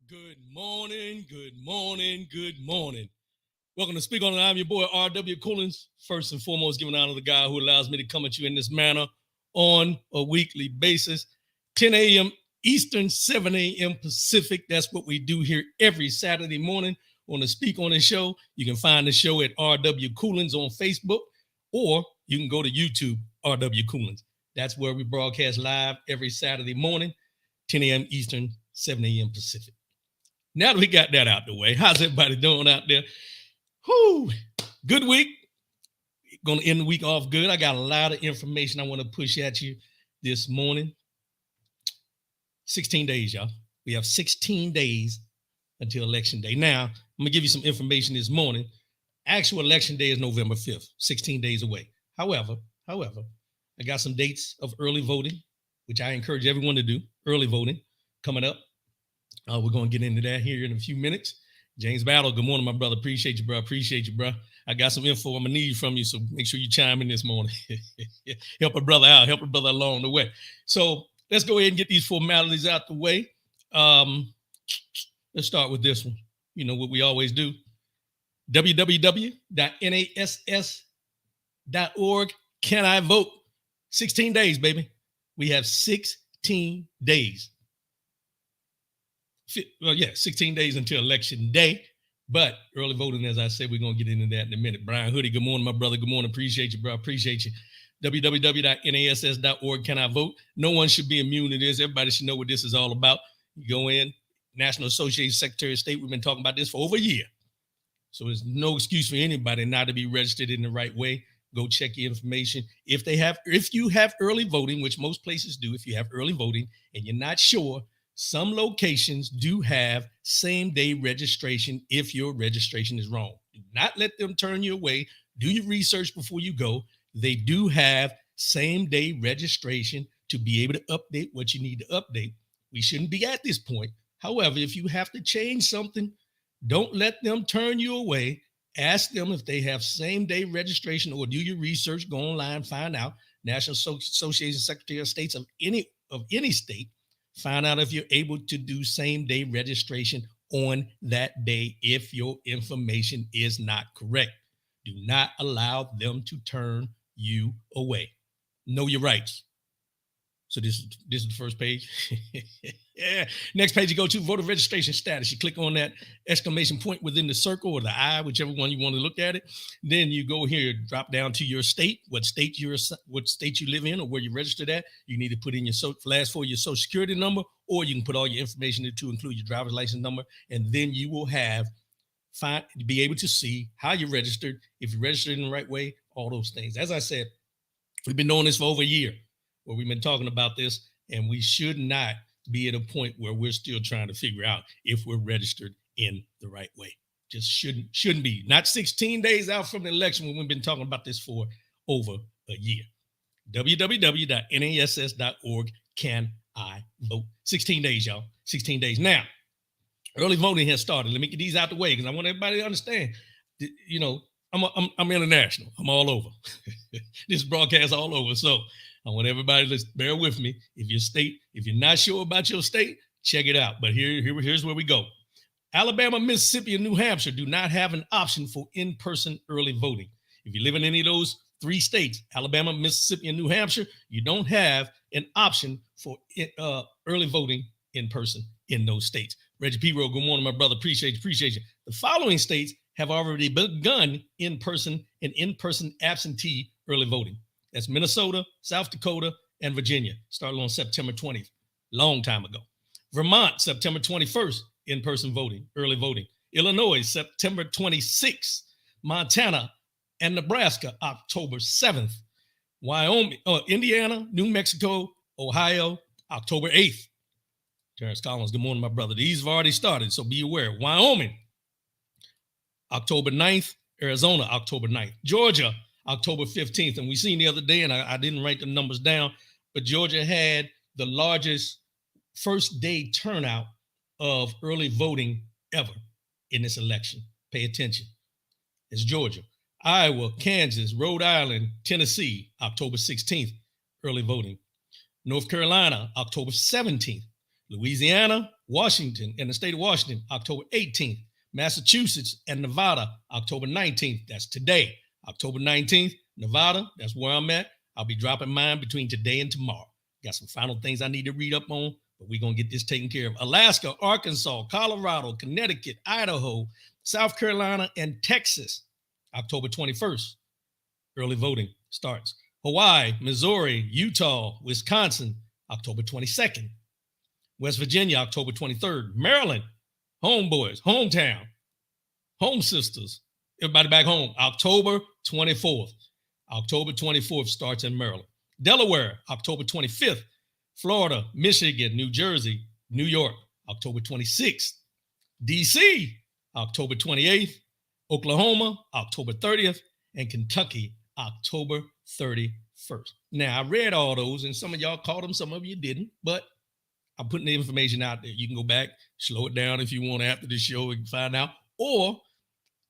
Good morning, good morning, good morning. Welcome to Speak On It. I'm your boy, R.W. Coolins. First and foremost, giving honor to the guy who allows me to come at you in this manner on a weekly basis. 10 a.m. Eastern, 7 a.m. Pacific. That's what we do here every Saturday morning on the Speak On It show. You can find the show at R.W. Coolins on Facebook, or you can go to YouTube, R.W. Coolins. That's where we broadcast live every Saturday morning, 10 a.m. Eastern, 7 a.m. Pacific. Now that we got that out the way, how's everybody doing out there? Whoo, good week. Going to end the week off good. I got a lot of information I want to push at you this morning. 16 days, y'all. We have 16 days until Election Day. Now, I'm going to give you some information this morning. Actual Election Day is November 5th, 16 days away. However, I got some dates of early voting, which I encourage everyone to do. Early voting coming up. We're going to get into that here in a few minutes. James Battle, good morning, my brother. Appreciate you, bro. I got some info I'm going to need from you, so make sure you chime in this morning. Help a brother out. Help a brother along the way. So let's go ahead and get these formalities out the way. Let's start with this one. You know what we always do. www.nass.org. Can I vote? 16 days, baby. We have 16 days. 16 days until Election Day, but early voting, as I said, we're going to get into that in a minute. Brian Hoodie, good morning, my brother. Good morning. Appreciate you, bro. Appreciate you. www.nass.org. Can I vote? No one should be immune to this. Everybody should know what this is all about. You go in, National Association Secretary of State. We've been talking about this for over a year. So there's no excuse for anybody not to be registered in the right way. Go check your information. If you have early voting, which most places do, if you have early voting and you're not sure, some locations do have same-day registration if your registration is wrong. Do not let them turn you away. Do your research before you go. They do have same-day registration to be able to update what you need to update. We shouldn't be at this point. However, if you have to change something, don't let them turn you away. Ask them if they have same-day registration, or do your research, go online, find out. National Association Secretary of States of any state. Find out if you're able to do same-day registration on that day if your information is not correct. Do not allow them to turn you away. Know your rights. So this is the first page. Yeah. Next page, you go to voter registration status. You click on that exclamation point within the circle or the I, whichever one you want to look at it. Then you go here, drop down to your state, what state you live in or where you're registered at. You need to put in your last four, your social security number, or you can put all your information to include your driver's license number, and then you will be able to see how you're registered, if you're registered in the right way, all those things. As I said, we've been doing this for over a year, where we've been talking about this, and we should not be at a point where we're still trying to figure out if we're registered in the right way. Just shouldn't be. Not 16 days out from the election when we've been talking about this for over a year. www.nass.org. Can I vote? 16 days, y'all. 16 days. Now, early voting has started. Let me get these out the way because I want everybody to understand. You know, I'm international. I'm all over. This broadcast all over. So I want everybody to bear with me. If you're not sure about your state, check it out. But here's where we go. Alabama, Mississippi, and New Hampshire do not have an option for in-person early voting. If you live in any of those three states, Alabama, Mississippi, and New Hampshire, you don't have an option for early voting in person in those states. Reggie P. Rowe, good morning, my brother. Appreciate you. The following states have already begun in-person absentee early voting. That's Minnesota, South Dakota, and Virginia. Started on September 20th, long time ago. Vermont, September 21st, in-person voting, early voting. Illinois, September 26th. Montana and Nebraska, October 7th. Wyoming, Indiana, New Mexico, Ohio, October 8th. Terrence Collins, good morning, my brother. These have already started, so be aware. Wyoming, October 9th. Arizona, October 9th. Georgia, October 15th. And we seen the other day, and I didn't write the numbers down, but Georgia had the largest first day turnout of early voting ever in this election. Pay attention. It's Georgia. Iowa, Kansas, Rhode Island, Tennessee, October 16th, early voting. North Carolina, October 17th. Louisiana, Washington, and the state of Washington, October 18th. Massachusetts and Nevada, October 19th. That's today. October 19th, Nevada, that's where I'm at. I'll be dropping mine between today and tomorrow. Got some final things I need to read up on, but we're going to get this taken care of. Alaska, Arkansas, Colorado, Connecticut, Idaho, South Carolina, and Texas, October 21st. Early voting starts. Hawaii, Missouri, Utah, Wisconsin, October 22nd. West Virginia, October 23rd. Maryland, homeboys, hometown, home sisters, everybody back home, October 24th. October 24th starts in Maryland. Delaware, October 25th. Florida, Michigan, New Jersey, New York, October 26th. DC, October 28th. Oklahoma, October 30th. And Kentucky, October 31st. Now, I read all those, and some of y'all caught them, some of you didn't, but I'm putting the information out there. You can go back, slow it down if you want after the show and find out, or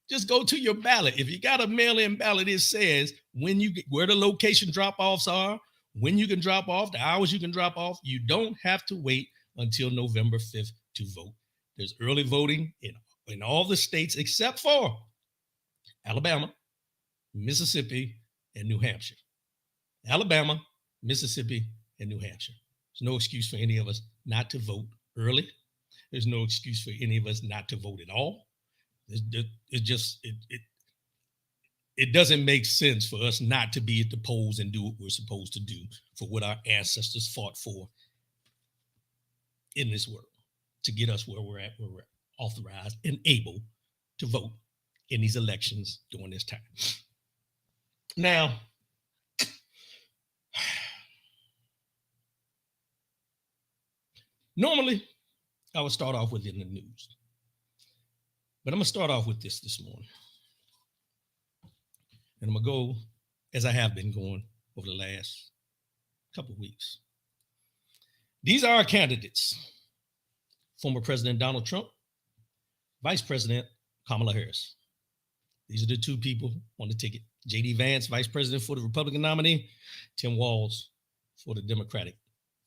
just go to your ballot. If you got a mail-in ballot, it says when you get, where the location drop-offs are, when you can drop off, the hours you can drop off. You don't have to wait until November 5th to vote. There's early voting in all the states except for Alabama, Mississippi, and New Hampshire. Alabama, Mississippi, and New Hampshire. There's no excuse for any of us not to vote early. There's no excuse for any of us not to vote at all. It doesn't make sense for us not to be at the polls and do what we're supposed to do for what our ancestors fought for in this world to get us where we're at, where we're authorized and able to vote in these elections during this time. Now, normally I would start off with in the news, but I'm going to start off with this morning. And I'm going to go as I have been going over the last couple of weeks. These are our candidates. Former President Donald Trump, Vice President Kamala Harris. These are the two people on the ticket. J.D. Vance, Vice President for the Republican nominee. Tim Walz for the Democratic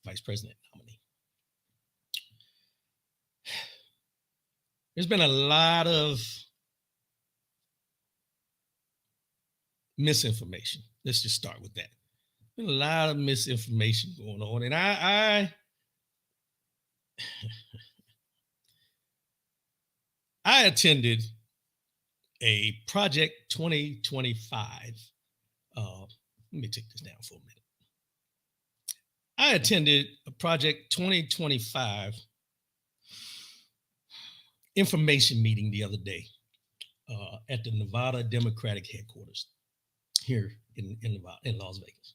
Vice President nominee. There's been a lot of misinformation. Let's just start with that. There's been a lot of misinformation going on. And I attended a Project 2025. Let me take this down for a minute. I attended a Project 2025 information meeting the other day at the Nevada Democratic headquarters here in Nevada, in Las Vegas.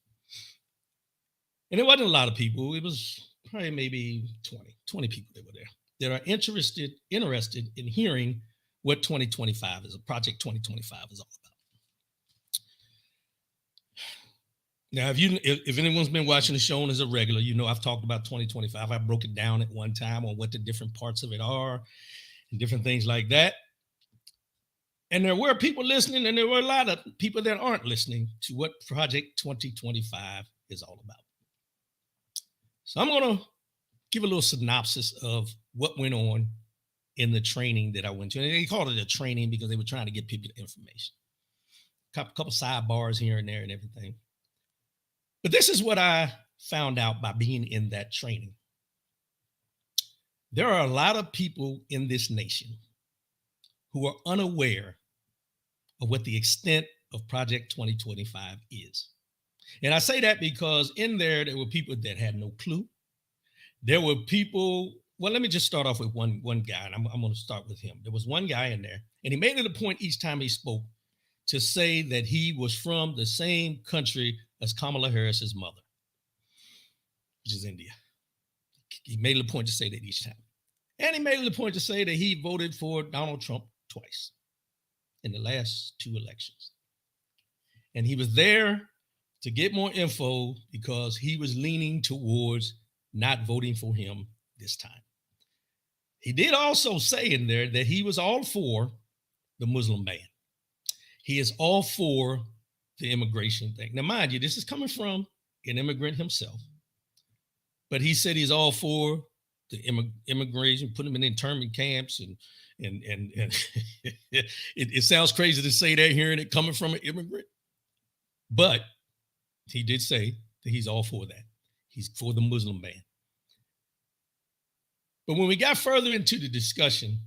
And it wasn't a lot of people. It was probably maybe 20 people that were there that are interested in hearing what 2025 is, a Project 2025 is all about. Now, if anyone's been watching the show and is a regular, you know I've talked about 2025. I broke it down at one time on what the different parts of it are and different things like that. And there were people listening, and there were a lot of people that aren't listening to what Project 2025 is all about. So I'm going to give a little synopsis of what went on in the training that I went to. And they called it a training because they were trying to get people the information. A couple sidebars here and there and everything. But this is what I found out by being in that training. There are a lot of people in this nation who are unaware of what the extent of Project 2025 is. And I say that because in there were people that had no clue. There were people, well, let me just start off with one guy, and I'm going to start with him. There was one guy in there, and he made it a point each time he spoke to say that he was from the same country as Kamala Harris's mother, which is India. He made it a point to say that each time. And he made it a point to say that he voted for Donald Trump twice in the last two elections. And he was there to get more info because he was leaning towards not voting for him this time. He did also say in there that he was all for the Muslim ban. He is all for the immigration thing. Now, mind you, this is coming from an immigrant himself, but he said he's all for the immigration, put them in internment camps, and it sounds crazy to say that, hearing it coming from an immigrant, but he did say that he's all for that. He's for the Muslim ban. But when we got further into the discussion,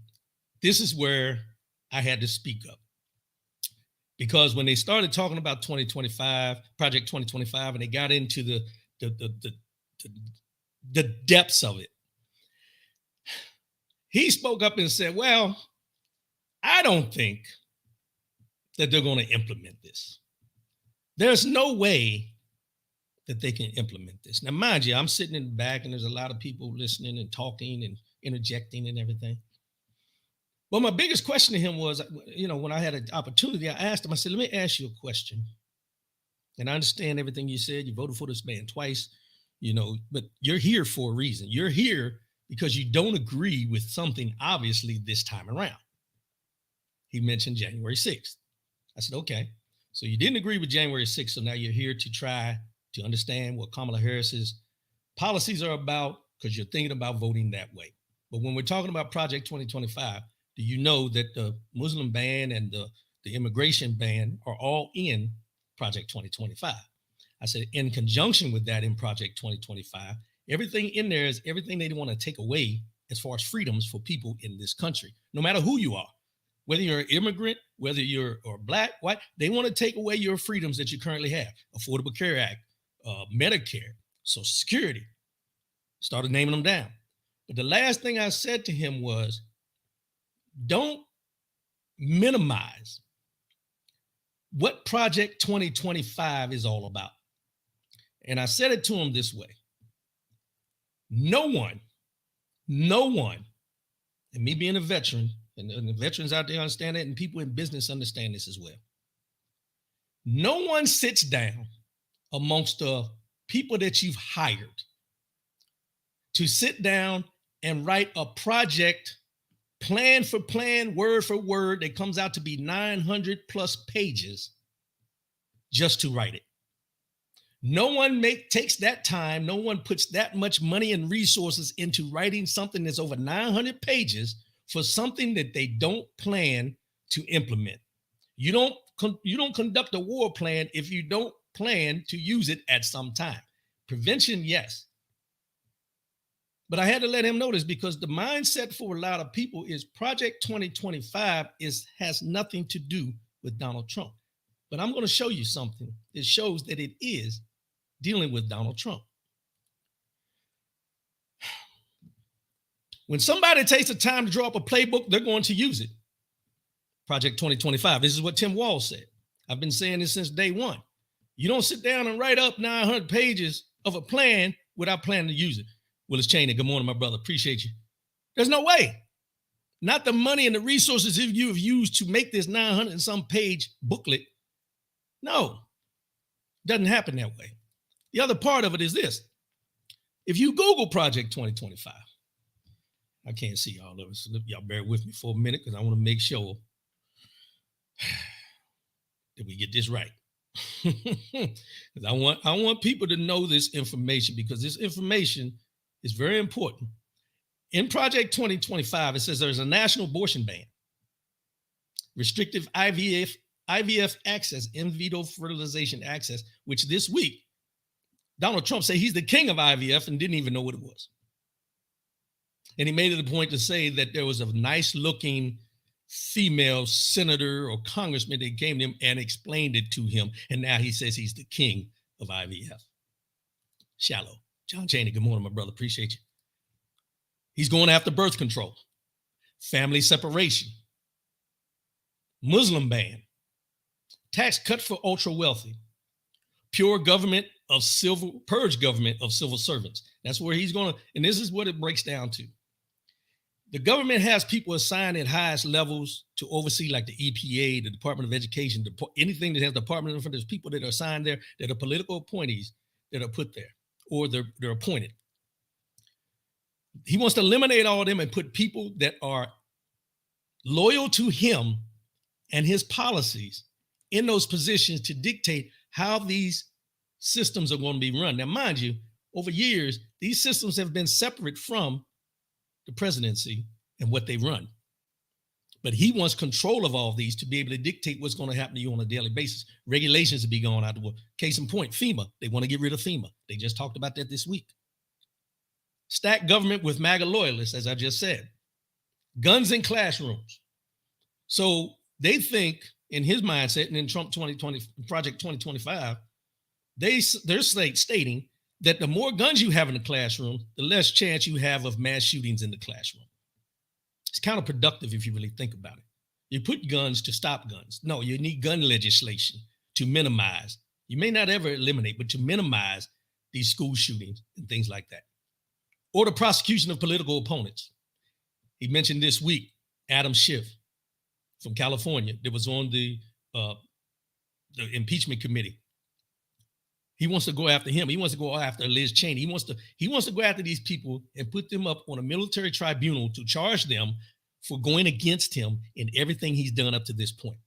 this is where I had to speak up. Because when they started talking about 2025, Project 2025, and they got into the depths of it, he spoke up and said, well, I don't think that they're going to implement this. There's no way that they can implement this. Now, mind you, I'm sitting in the back and there's a lot of people listening and talking and interjecting and everything. But my biggest question to him was, when I had an opportunity, I asked him, I said, let me ask you a question. And I understand everything you said. You voted for this man twice, but you're here for a reason. You're here because you don't agree with something, obviously, this time around. He mentioned January 6th. I said, okay, so you didn't agree with January 6th, so now you're here to try to understand what Kamala Harris's policies are about, because you're thinking about voting that way. But when we're talking about Project 2025, do you know that the Muslim ban and the immigration ban are all in Project 2025? I said, in conjunction with that, in Project 2025, everything in there is everything they want to take away as far as freedoms for people in this country, no matter who you are, whether you're an immigrant, whether you're black, white, they want to take away your freedoms that you currently have. Affordable Care Act, Medicare, Social Security, started naming them down. But the last thing I said to him was, don't minimize what Project 2025 is all about. And I said it to him this way. No one, and me being a veteran, and the veterans out there understand that, and people in business understand this as well. No one sits down amongst the people that you've hired to sit down and write a project plan for plan, word for word, that comes out to be 900 plus pages just to write it. No one takes that time. No one puts that much money and resources into writing something that's over 900 pages for something that they don't plan to implement. You don't conduct a war plan if you don't plan to use it at some time. Prevention, yes. But I had to let him know this, because the mindset for a lot of people is Project 2025 has nothing to do with Donald Trump. But I'm going to show you something that shows that it is dealing with Donald Trump. When somebody takes the time to draw up a playbook, they're going to use it. Project 2025. This is what Tim Walz said. I've been saying this since day one. You don't sit down and write up 900 pages of a plan without planning to use it. Willis Cheney, good morning, my brother. Appreciate you. There's no way. Not the money and the resources you have used to make this 900 and some page booklet. No, doesn't happen that way. The other part of it is this. If you Google Project 2025, I can't see all of it, so y'all bear with me for a minute, because I want to make sure that we get this right. Because I want people to know this information, because this information is very important. In Project 2025, it says there's a national abortion ban, restrictive IVF access, in vitro fertilization access, which this week, Donald Trump said he's the king of IVF and didn't even know what it was. And he made it a point to say that there was a nice looking female senator or congressman that came to him and explained it to him. And now he says he's the king of IVF. Shallow. John Cheney, good morning, my brother. Appreciate you. He's going after birth control, family separation, Muslim ban, tax cut for ultra wealthy, purge government of civil servants. That's where he's going to, and this is what it breaks down to. The government has people assigned at highest levels to oversee, like the EPA, the Department of Education, anything that has department, there's people that are assigned there that are political appointees that are put there, or they're appointed. He wants to eliminate all of them and put people that are loyal to him and his policies in those positions to dictate how these systems are going to be run. Now, mind you, over years, these systems have been separate from the presidency and what they run. But he wants control of all these to be able to dictate what's going to happen to you on a daily basis. Regulations to be going out the world. Case in point, FEMA. They want to get rid of FEMA. They just talked about that this week. Stack government with MAGA loyalists, as I just said. Guns in classrooms. So they think, in his mindset, and in Trump 2020, Project 2025, they're stating that the more guns you have in the classroom, the less chance you have of mass shootings in the classroom. It's counterproductive if you really think about it. You put guns to stop guns. No, you need gun legislation to minimize. You may not ever eliminate, but to minimize these school shootings and things like that. Or the prosecution of political opponents. He mentioned this week, Adam Schiff from California that was on the impeachment committee. He wants to go after him. He wants to go after Liz Cheney. He wants to go after these people and put them up on a military tribunal to charge them for going against him in everything he's done up to this point.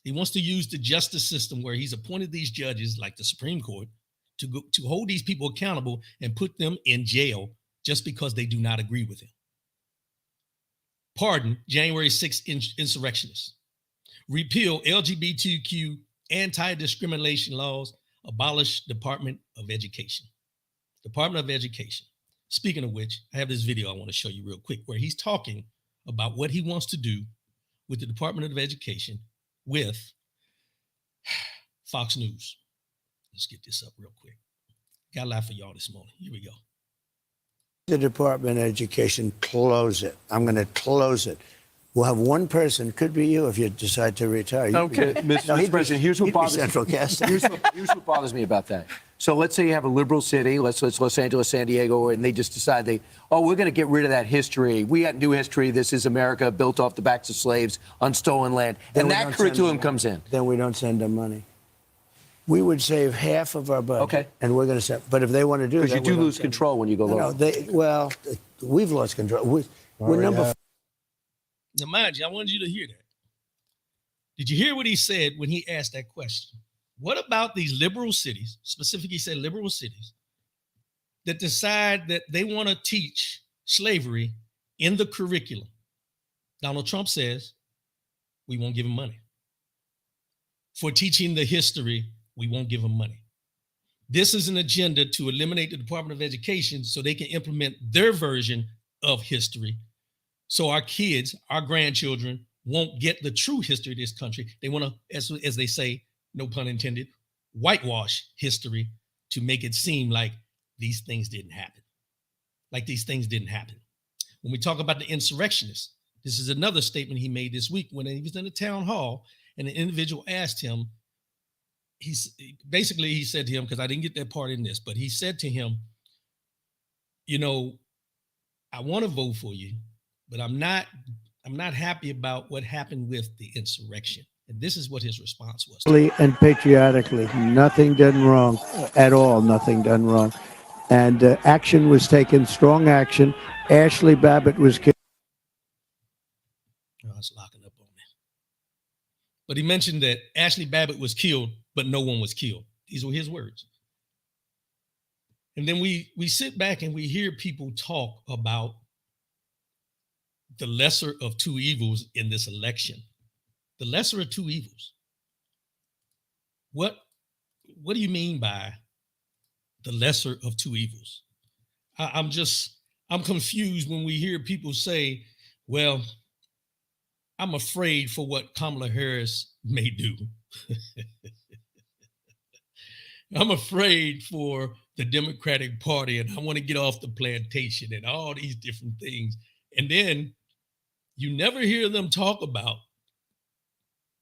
He wants to use the justice system where he's appointed these judges, like the Supreme Court, to hold these people accountable and put them in jail just because they do not agree with him. Pardon January 6th insurrectionists. Repeal LGBTQ anti-discrimination laws, abolish Department of Education. Department of Education. Speaking of which, I have this video I want to show you real quick where he's talking about what he wants to do with the Department of Education with Fox News. Let's get this up real quick. Got a lot for y'all this morning. Here we go. The Department of Education, close it. I'm going to close it. We'll have one person, could be you if you decide to retire. Okay, Mr. President, here's what bothers me. Here's what bothers me about that. So let's say you have a liberal city, let's Los Angeles, San Diego, and they just decide we're going to get rid of that history. We got new history. This is America built off the backs of slaves on stolen land. And that curriculum comes in. Then we don't send them money. We would save half of our budget. Okay. And we're going to send. But if they want to do that, because you do lose control when you go low. No, we've lost control. We're number 4. Now, mind you, I wanted you to hear that. Did you hear what he said when he asked that question? What about these liberal cities, specifically he said liberal cities, that decide that they want to teach slavery in the curriculum? Donald Trump says, we won't give them money. For teaching the history, we won't give them money. This is an agenda to eliminate the Department of Education so they can implement their version of history. So our kids, our grandchildren, won't get the true history of this country. They want to, as they say, no pun intended, whitewash history to make it seem like these things didn't happen. Like these things didn't happen. When we talk about the insurrectionists, this is another statement he made this week when he was in a town hall and an individual asked him, he said to him, because I didn't get that part in this, but he said to him, I want to vote for you, but I'm not happy about what happened with the insurrection. And this is what his response was. And patriotically, nothing done wrong at all. Nothing done wrong. And action was taken, strong action. Ashley Babbitt was killed. Oh, it's locking up on me. But he mentioned that Ashley Babbitt was killed, but no one was killed. These were his words. And then we sit back and we hear people talk about the lesser of two evils in this election. The lesser of two evils. What do you mean by the lesser of two evils? I'm confused when we hear people say, well, I'm afraid for what Kamala Harris may do. I'm afraid for the Democratic Party and I want to get off the plantation and all these different things. And then you never hear them talk about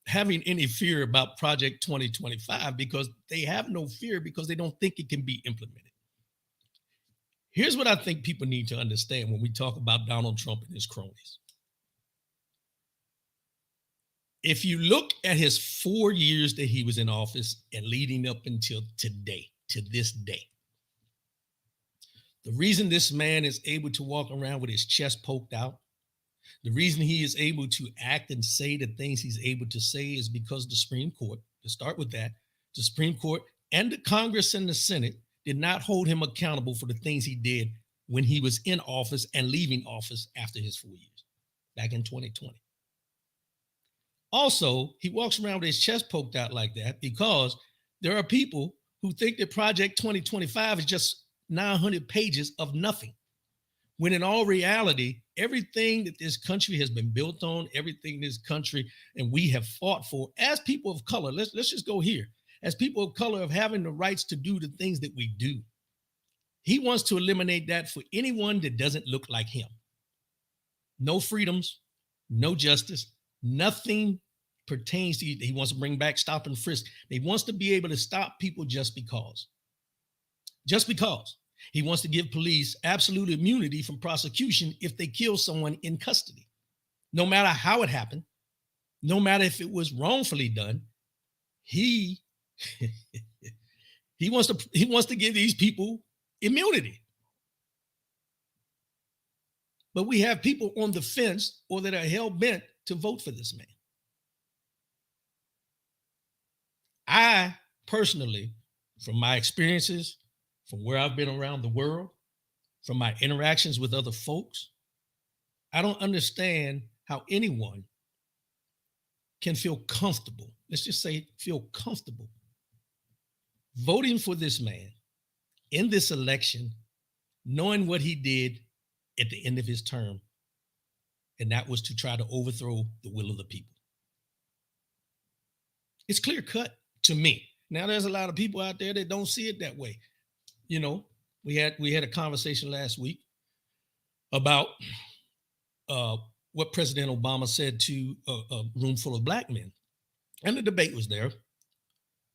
having any fear about Project 2025 because they have no fear because they don't think it can be implemented. Here's what I think people need to understand when we talk about Donald Trump and his cronies. If you look at his 4 years that he was in office and leading up until today, to this day, the reason this man is able to walk around with his chest poked out, the reason he is able to act and say the things he's able to say is because the Supreme Court, to start with that, the Supreme Court and the Congress and the Senate did not hold him accountable for the things he did when he was in office and leaving office after his 4 years back in 2020. Also, he walks around with his chest poked out like that because there are people who think that Project 2025 is just 900 pages of nothing. When in all reality, everything that this country has been built on, everything this country and we have fought for as people of color, let's just go here, as people of color of having the rights to do the things that we do. He wants to eliminate that for anyone that doesn't look like him. No freedoms, no justice, nothing pertains to, he wants to bring back stop and frisk. He wants to be able to stop people just because. Just because. He wants to give police absolute immunity from prosecution if they kill someone in custody. No matter how it happened, no matter if it was wrongfully done, he wants to give these people immunity. But we have people on the fence or that are hell-bent to vote for this man. I personally, from my experiences, from where I've been around the world, from my interactions with other folks, I don't understand how anyone can feel comfortable, let's just say feel comfortable, voting for this man in this election, knowing what he did at the end of his term, and that was to try to overthrow the will of the people. It's clear cut to me. Now, there's a lot of people out there that don't see it that way. You know, we had a conversation last week about what President Obama said to a room full of black men. And the debate was there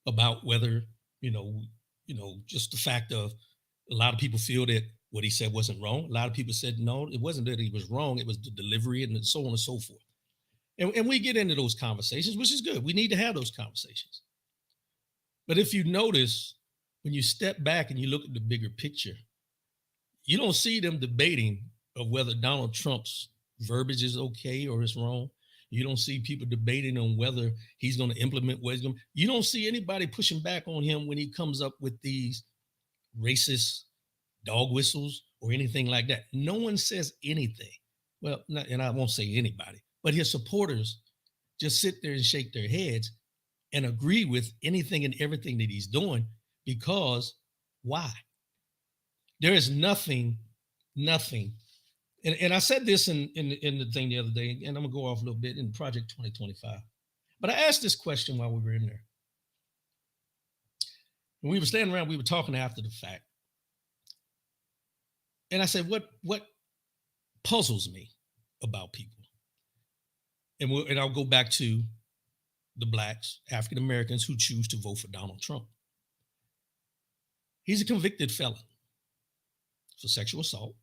about whether, just the fact of a lot of people feel that what he said wasn't wrong. A lot of people said, no, it wasn't that he was wrong. It was the delivery and so on and so forth. And we get into those conversations, which is good. We need to have those conversations. But if you notice, when you step back and you look at the bigger picture, you don't see them debating of whether Donald Trump's verbiage is okay or it's wrong. You don't see people debating on whether he's going to implement what he's going to. You don't see anybody pushing back on him when he comes up with these racist dog whistles or anything like that. No one says anything. Well, and I won't say anybody, but his supporters just sit there and shake their heads and agree with anything and everything that he's doing. Because why? There is nothing. And I said this in the thing the other day, and I'm gonna go off a little bit in Project 2025. But I asked this question while we were in there. When we were standing around, we were talking after the fact. And I said, what puzzles me about people? And I'll go back to the blacks, African Americans who choose to vote for Donald Trump. He's a convicted felon for sexual assault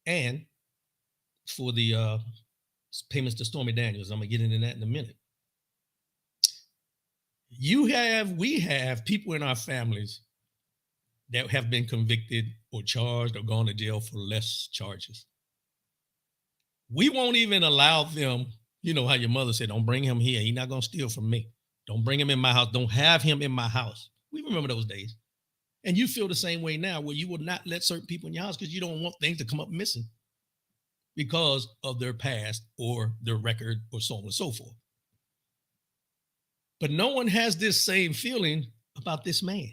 and for the payments to Stormy Daniels. I'm going to get into that in a minute. We have people in our families that have been convicted or charged or gone to jail for less charges. We won't even allow them, you know how your mother said, don't bring him here. He's not going to steal from me. Don't bring him in my house. Don't have him in my house. We remember those days. And you feel the same way now, where you will not let certain people in your house because you don't want things to come up missing because of their past or their record or so on and so forth. But no one has this same feeling about this man.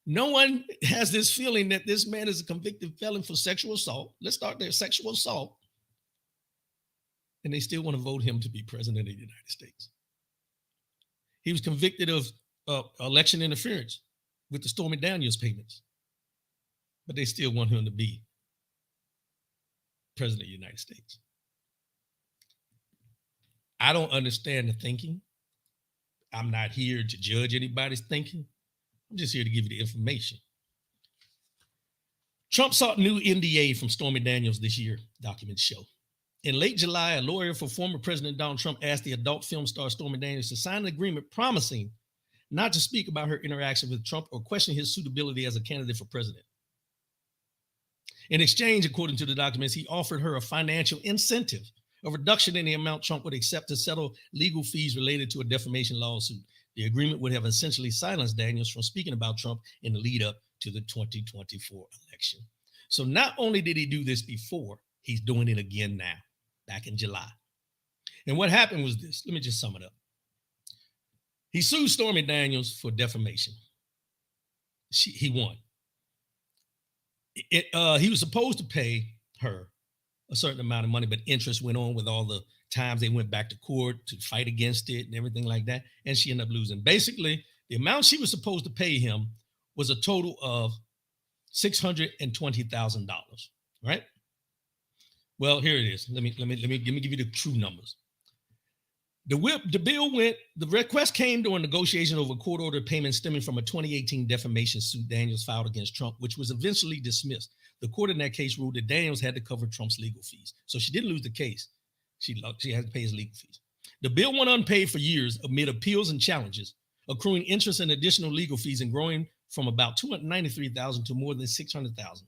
No one has this feeling that this man is a convicted felon for sexual assault. Let's start there, sexual assault. And they still want to vote him to be president of the United States. He was convicted of election interference with the Stormy Daniels payments, but they still want him to be president of the United States. I don't understand the thinking. I'm not here to judge anybody's thinking. I'm just here to give you the information. Trump sought new NDA from Stormy Daniels this year, documents show. In late July, a lawyer for former President Donald Trump asked the adult film star Stormy Daniels to sign an agreement promising not to speak about her interaction with Trump or question his suitability as a candidate for president. In exchange, according to the documents, he offered her a financial incentive, a reduction in the amount Trump would accept to settle legal fees related to a defamation lawsuit. The agreement would have essentially silenced Daniels from speaking about Trump in the lead up to the 2024 election. So not only did he do this before, he's doing it again now, back in July. And what happened was this. Let me just sum it up. He sued Stormy Daniels for defamation. He won. He was supposed to pay her a certain amount of money, but interest went on with all the times they went back to court to fight against it and everything like that. And she ended up losing. Basically, the amount she was supposed to pay him was a total of $620,000, right? Well, here it is. Let me give you the true numbers. The request came during negotiation over court order payment stemming from a 2018 defamation suit Daniels filed against Trump, which was eventually dismissed. The court in that case ruled that Daniels had to cover Trump's legal fees. So she didn't lose the case. She had to pay his legal fees. The bill went unpaid for years amid appeals and challenges, accruing interest and additional legal fees and growing from about $293,000 to more than $600,000.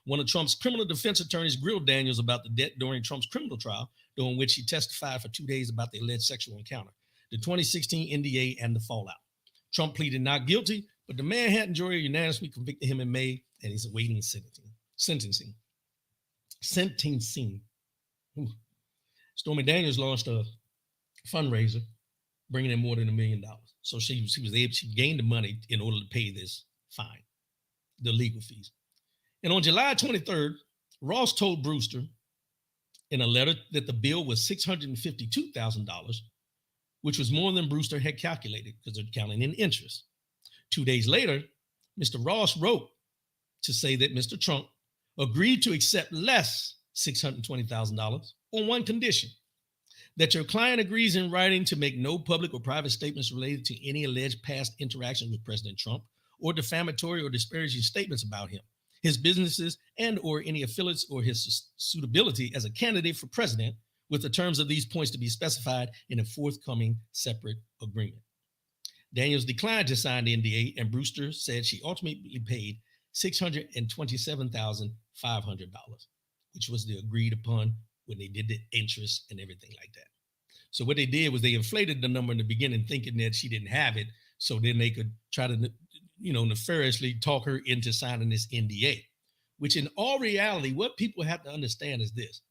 One of Trump's criminal defense attorneys grilled Daniels about the debt during Trump's criminal trial, during which he testified for 2 days about the alleged sexual encounter, the 2016 NDA, and the fallout. Trump pleaded not guilty, but the Manhattan jury unanimously convicted him in May, and he's awaiting sentencing. Ooh. Stormy Daniels launched a fundraiser, bringing in more than $1 million. So she gained the money in order to pay this fine, the legal fees. And on July 23rd, Ross told Brewster in a letter that the bill was $652,000, which was more than Brewster had calculated because they're counting in interest. 2 days later, Mr. Ross wrote to say that Mr. Trump agreed to accept less $620,000 on one condition, that your client agrees in writing to make no public or private statements related to any alleged past interaction with President Trump or defamatory or disparaging statements about him, his businesses, and or any affiliates, or his suitability as a candidate for president, with the terms of these points to be specified in a forthcoming separate agreement. Daniels declined to sign the NDA, and Brewster said she ultimately paid $627,500, which was the agreed upon when they did the interest and everything like that. So what they did was they inflated the number in the beginning, thinking that she didn't have it, so then they could try to nefariously talk her into signing this NDA, which in all reality, what people have to understand is this.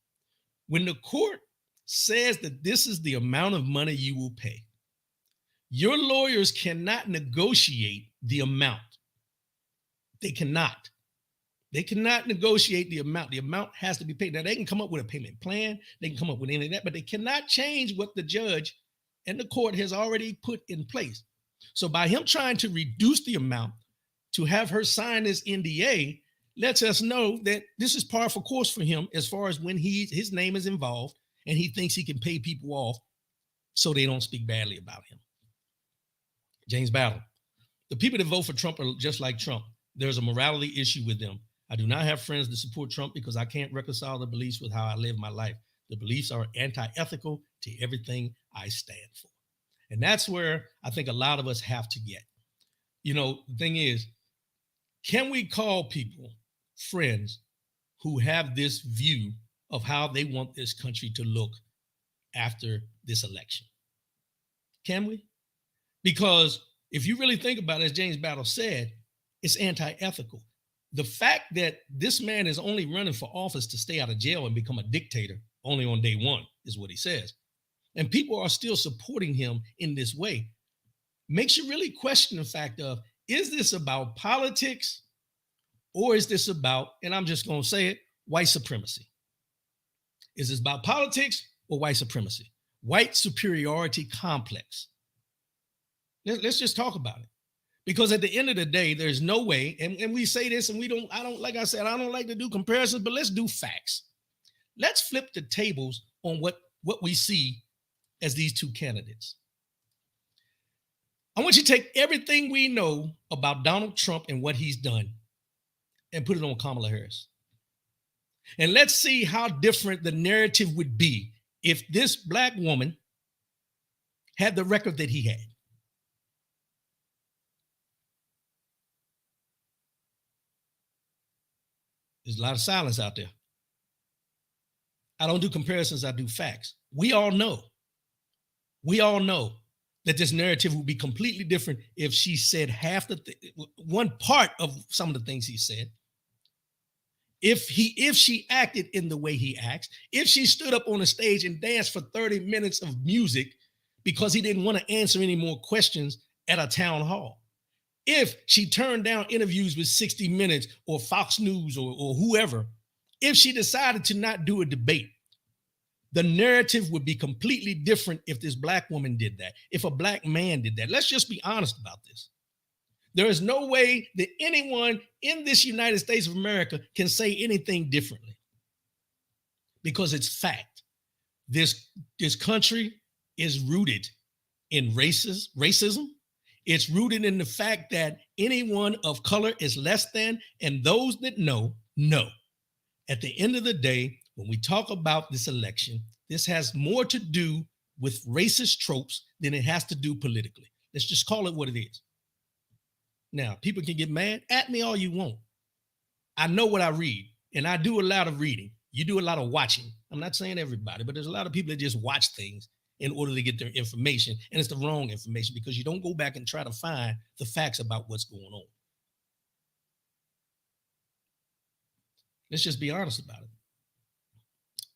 When the court says that this is the amount of money you will pay, your lawyers cannot negotiate the amount. They cannot. They cannot negotiate the amount. The amount has to be paid. Now, they can come up with a payment plan. They can come up with any of that, but they cannot change what the judge and the court has already put in place. So by him trying to reduce the amount to have her sign this NDA lets us know that this is par for course for him as far as when his name is involved and he thinks he can pay people off so they don't speak badly about him. James Battle. The people that vote for Trump are just like Trump. There's a morality issue with them. I do not have friends that support Trump because I can't reconcile the beliefs with how I live my life. The beliefs are anti-ethical to everything I stand for. And that's where I think a lot of us have to get. The thing is, can we call people friends who have this view of how they want this country to look after this election? Can we? Because if you really think about it, as James Battle said, it's anti-ethical. The fact that this man is only running for office to stay out of jail and become a dictator only on day one is what he says. And people are still supporting him in this way makes you really question the fact of, is this about politics or is this about, and I'm just going to say it, white supremacy? Is this about politics or white supremacy? White superiority complex. Let's just talk about it. Because at the end of the day, there's no way, and we say this and I don't like to do comparisons, but let's do facts. Let's flip the tables on what we see as these two candidates. I want you to take everything we know about Donald Trump and what he's done and put it on Kamala Harris. And let's see how different the narrative would be if this Black woman had the record that he had. There's a lot of silence out there. I don't do comparisons, I do facts. We all know that this narrative would be completely different if she said one part of some of the things he said. If she acted in the way he acts, if she stood up on a stage and danced for 30 minutes of music because he didn't want to answer any more questions at a town hall, if she turned down interviews with 60 Minutes or Fox News or whoever, if she decided to not do a debate, the narrative would be completely different if this black woman did that, if a black man did that. Let's just be honest about this. There is no way that anyone in this United States of America can say anything differently because it's fact. This country is rooted in racism. It's rooted in the fact that anyone of color is less than, and those that know. At the end of the day, when we talk about this election, this has more to do with racist tropes than it has to do politically. Let's just call it what it is. Now, people can get mad at me all you want. I know what I read, and I do a lot of reading. You do a lot of watching. I'm not saying everybody, but there's a lot of people that just watch things in order to get their information, and it's the wrong information because you don't go back and try to find the facts about what's going on. Let's just be honest about it.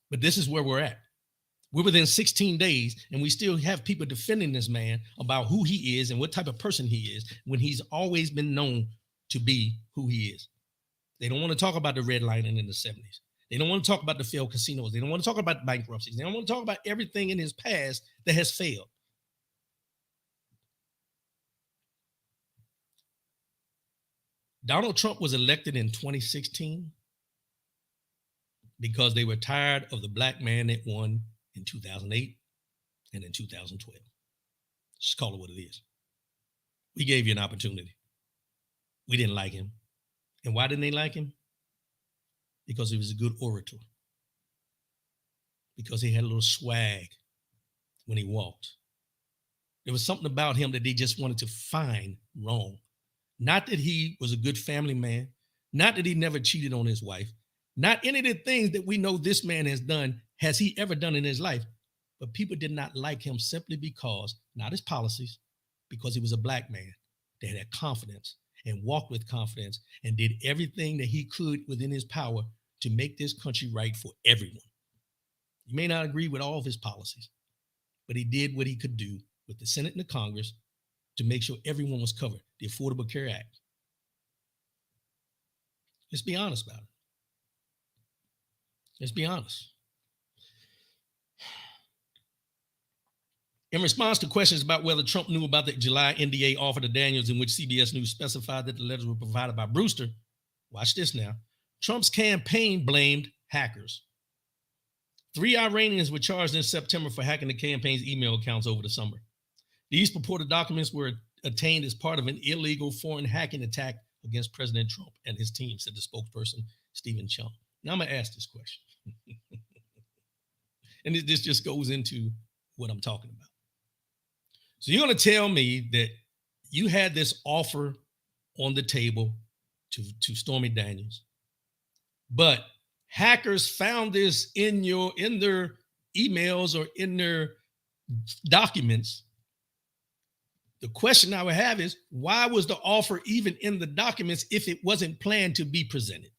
But this is where we're at. We're within 16 days, and we still have people defending this man about who he is and what type of person he is when he's always been known to be who he is. They don't want to talk about the redlining in the 70s. They don't want to talk about the failed casinos. They don't want to talk about bankruptcies. They don't want to talk about everything in his past that has failed. Donald Trump was elected in 2016 because they were tired of the black man that won in 2008 and in 2012. Just call it what it is. We gave you an opportunity. We didn't like him. And why didn't they like him? Because he was a good orator. Because he had a little swag when he walked. There was something about him that they just wanted to find wrong. Not that he was a good family man. Not that he never cheated on his wife. Not any of the things that we know this man has done, has he ever done in his life. But people did not like him simply because, not his policies, because he was a black man that had confidence and walked with confidence and did everything that he could within his power to make this country right for everyone. You may not agree with all of his policies, but he did what he could do with the Senate and the Congress to make sure everyone was covered. The Affordable Care Act. Let's be honest about it. Let's be honest. In response to questions about whether Trump knew about the July NDA offer to Daniels, in which CBS News specified that the letters were provided by Brewster, watch this now, Trump's campaign blamed hackers. 3 Iranians were charged in September for hacking the campaign's email accounts over the summer. These purported documents were obtained as part of an illegal foreign hacking attack against President Trump and his team, said the spokesperson, Stephen Chung. Now I'm going to ask this question. And this just goes into what I'm talking about. So you're going to tell me that you had this offer on the table to Stormy Daniels, but hackers found this in their emails or in their documents. The question I would have is, why was the offer even in the documents if it wasn't planned to be presented?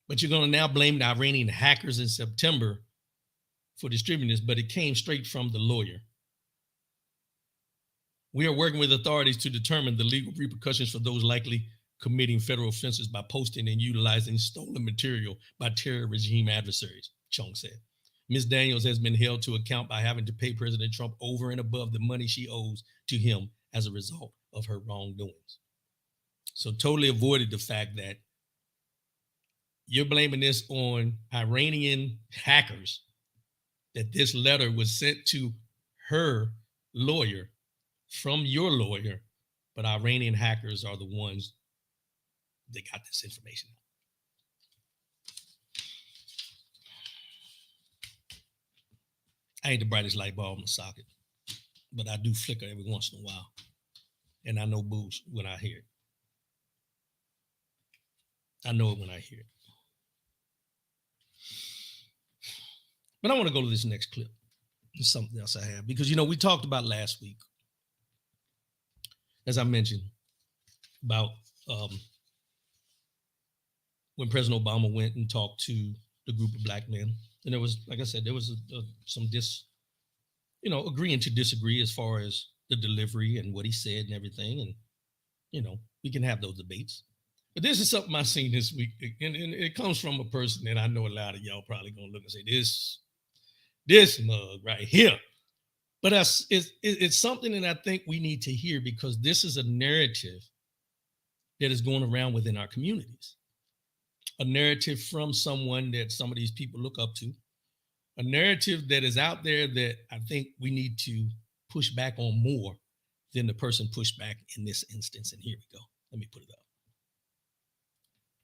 But you're going to now blame the Iranian hackers in September for distributing this, but it came straight from the lawyer. We are working with authorities to determine the legal repercussions for those likely committing federal offenses by posting and utilizing stolen material by terror regime adversaries, Chung said. Ms. Daniels has been held to account by having to pay President Trump over and above the money she owes to him as a result of her wrongdoings. So totally avoided the fact that you're blaming this on Iranian hackers, that this letter was sent to her lawyer from your lawyer, but Iranian hackers are the ones that got this information. I ain't the brightest light bulb in the socket, but I do flicker every once in a while. And I know booze when I hear it. I know it when I hear it. But I want to go to this next clip. something else I have, because, we talked about last week, as I mentioned, about when President Obama went and talked to the group of black men. And there was, like I said, there was some agreeing to disagree as far as the delivery and what he said and everything. And, we can have those debates. But this is something I seen this week. And it comes from a person that I know a lot of y'all probably going to look and say, this mug right here. But it's something that I think we need to hear, because this is a narrative that is going around within our communities. A narrative from someone that some of these people look up to. A narrative that is out there that I think we need to push back on more than the person pushed back in this instance. And here we go. Let me put it up.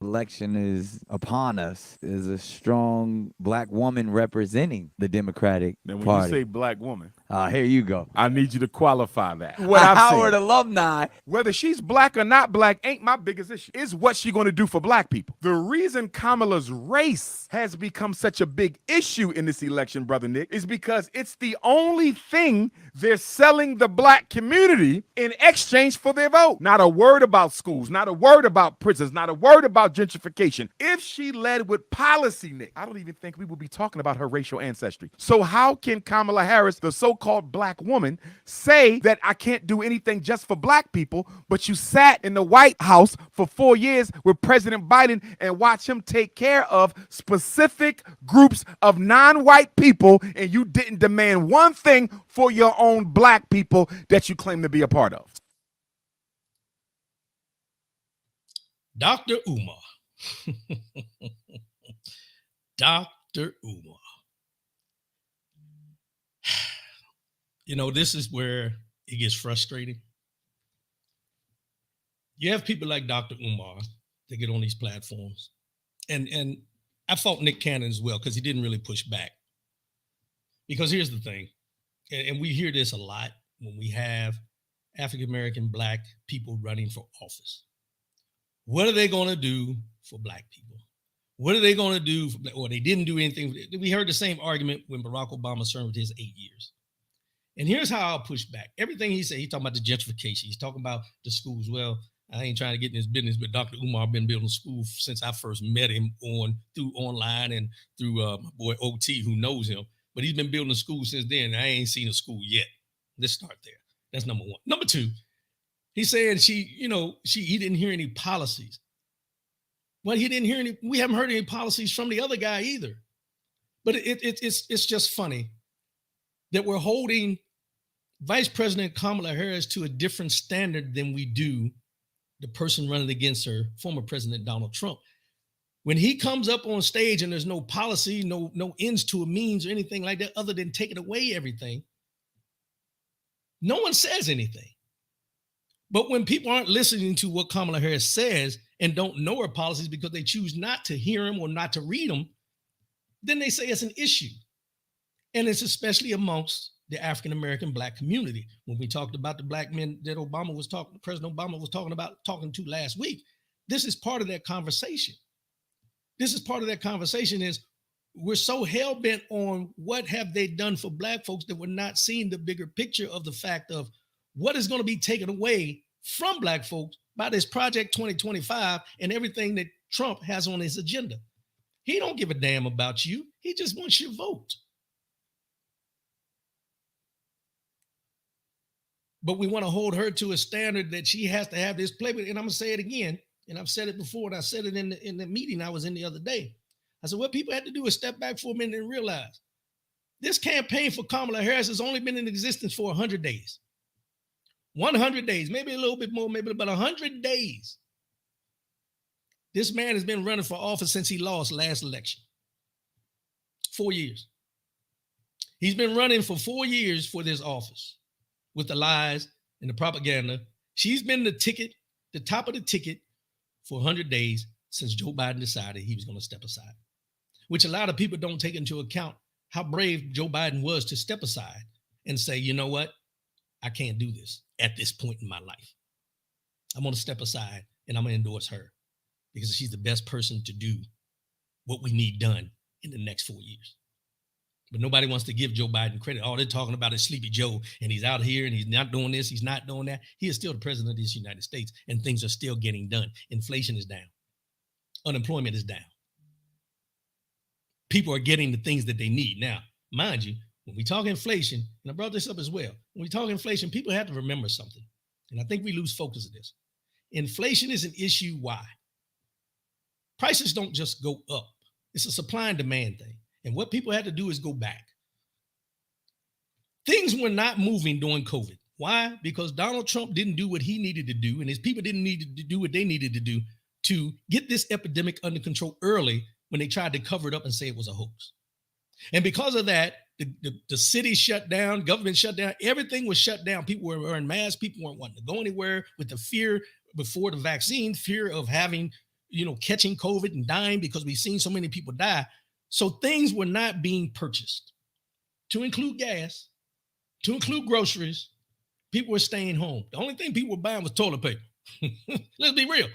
Election is upon us. There's a strong black woman representing the Democratic Now, when Party. you say black woman, Here you go. I need you to qualify that. What a Howard alumni. Whether she's black or not black ain't my biggest issue. It's what she going to do for black people. The reason Kamala's race has become such a big issue in this election, Brother Nick, is because it's the only thing they're selling the black community in exchange for their vote. Not a word about schools, not a word about prisons, not a word about gentrification. If she led with policy, Nick, I don't even think we would be talking about her racial ancestry. So how can Kamala Harris, the so-called black woman, say that I can't do anything just for black people, but you sat in the White House for 4 years with President Biden and watch him take care of specific groups of non-white people, and you didn't demand one thing for your own black people that you claim to be a part of? Dr. Umar. Dr. Umar. This is where it gets frustrating. You have people like Dr. Umar that get on these platforms. And I fault Nick Cannon as well, because he didn't really push back. Because here's the thing, and we hear this a lot when we have African-American black people running for office. What are they going to do for black people? What are they going to do? Or they didn't do anything. We heard the same argument when Barack Obama served his 8 years. And here's how I'll push back. Everything he said, he's talking about the gentrification. He's talking about the schools. Well, I ain't trying to get in his business, but Dr. Umar been building schools since I first met him through online and through my boy OT, who knows him. But he's been building a school since then. I ain't seen a school yet. Let's start there. That's number one. Number two, he said he didn't hear any policies. Well, he didn't hear any. We haven't heard any policies from the other guy either. But it's just funny that we're holding Vice President Kamala Harris to a different standard than we do the person running against her, former President Donald Trump. When he comes up on stage and there's no policy, no ends to a means or anything like that, other than taking away everything, no one says anything. But when people aren't listening to what Kamala Harris says and don't know her policies because they choose not to hear them or not to read them, then they say it's an issue. And it's especially amongst the African-American black community. When we talked about the black men that President Obama was talking to last week, this is part of that conversation. This is part of that conversation is we're so hell-bent on what have they done for black folks that we're not seeing the bigger picture of the fact of what is going to be taken away from black folks by this Project 2025 and everything that Trump has on his agenda. He don't give a damn about you. He just wants your vote. But we want to hold her to a standard that she has to have this playbook. And I'm going to say it again. And I've said it before, and I said it in the meeting I was in the other day. I said, what people had to do is step back for a minute and realize this campaign for Kamala Harris has only been in existence for 100 days. 100 days, maybe a little bit more, maybe about 100 days. This man has been running for office since he lost last election. 4 years. He's been running for 4 years for this office with the lies and the propaganda. She's been the top of the ticket for 100 days since Joe Biden decided he was going to step aside, which a lot of people don't take into account how brave Joe Biden was to step aside and say, you know what? I can't do this at this point in my life. I'm going to step aside and I'm going to endorse her because she's the best person to do what we need done in the next 4 years. But nobody wants to give Joe Biden credit. All they're talking about is Sleepy Joe, and he's out here and he's not doing this, he's not doing that. He is still the president of this United States, and things are still getting done. Inflation is down. Unemployment is down. People are getting the things that they need. Now, mind you, when we talk inflation, and I brought this up as well, when we talk inflation, people have to remember something. And I think we lose focus of this. Inflation is an issue. Why? Prices don't just go up. It's a supply and demand thing. And what people had to do is go back. Things were not moving during COVID. Why? Because Donald Trump didn't do what he needed to do, and his people didn't need to do what they needed to do to get this epidemic under control early when they tried to cover it up and say it was a hoax. And because of that, the city shut down, government shut down, everything was shut down. People were wearing masks, people weren't wanting to go anywhere with the fear before the vaccine, fear of having, catching COVID and dying because we've seen so many people die. So things were not being purchased. To include gas, to include groceries, people were staying home. The only thing people were buying was toilet paper. Let's be real.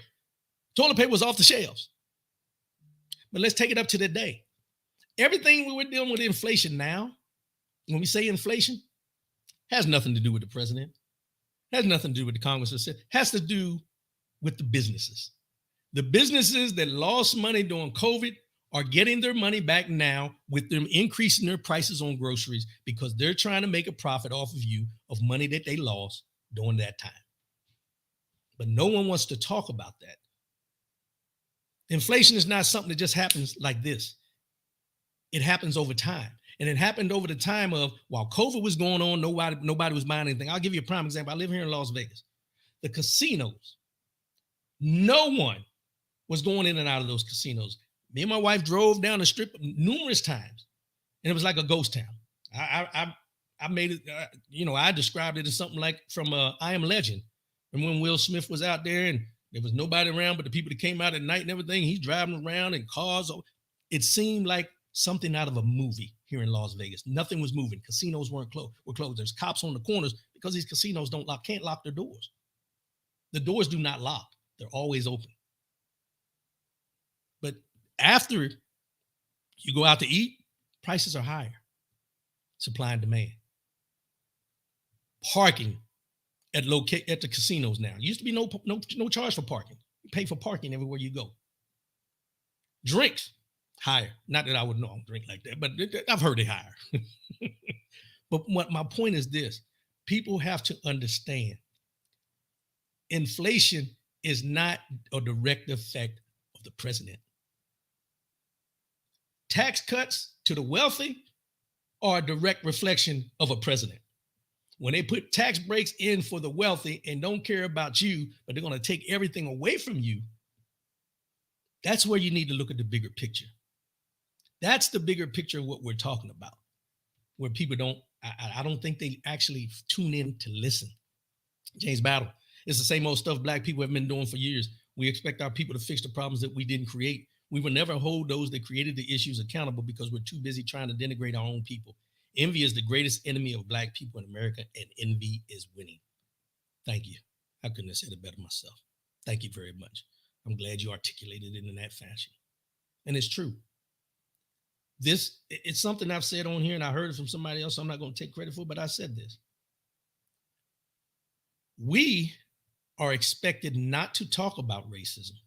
Toilet paper was off the shelves. But let's take it up to today. Everything we were dealing with inflation now, when we say inflation, has nothing to do with the president, has nothing to do with the Congress, has to do with the businesses. The businesses that lost money during COVID are getting their money back now with them increasing their prices on groceries because they're trying to make a profit off of you of money that they lost during that time. But no one wants to talk about that. Inflation is not something that just happens like this. It happens over time. And it happened over the time of while COVID was going on, nobody was buying anything. I'll give you a prime example. I live here in Las Vegas. The casinos, no one was going in and out of those casinos. Me and my wife drove down the strip numerous times, and it was like a ghost town. I made it, I described it as something like from I Am Legend. And when Will Smith was out there and there was nobody around but the people that came out at night and everything, he's driving around in cars. It seemed like something out of a movie here in Las Vegas. Nothing was moving. Casinos were closed. There's cops on the corners because these casinos can't lock their doors. The doors do not lock. They're always open. But after you go out to eat, prices are higher. Supply and demand. Parking at the casinos now. Used to be no charge for parking. You pay for parking everywhere you go. Drinks, higher. Not that I would know I don't drink like that, but I've heard it higher. But what my point is this. People have to understand inflation is not a direct effect of the president. Tax cuts to the wealthy are a direct reflection of a president. When they put tax breaks in for the wealthy and don't care about you, but they're going to take everything away from you, that's where you need to look at the bigger picture. That's the bigger picture of what we're talking about, where people I don't think they actually tune in to listen. James Battle, it's the same old stuff black people have been doing for years. We expect our people to fix the problems that we didn't create. We will never hold those that created the issues accountable because we're too busy trying to denigrate our own people. Envy is the greatest enemy of black people in America, and envy is winning. Thank you. I couldn't have said it better myself. Thank you very much. I'm glad you articulated it in that fashion. And it's true. It's something I've said on here, and I heard it from somebody else, so I'm not going to take credit for it, but I said this. We are expected not to talk about racism,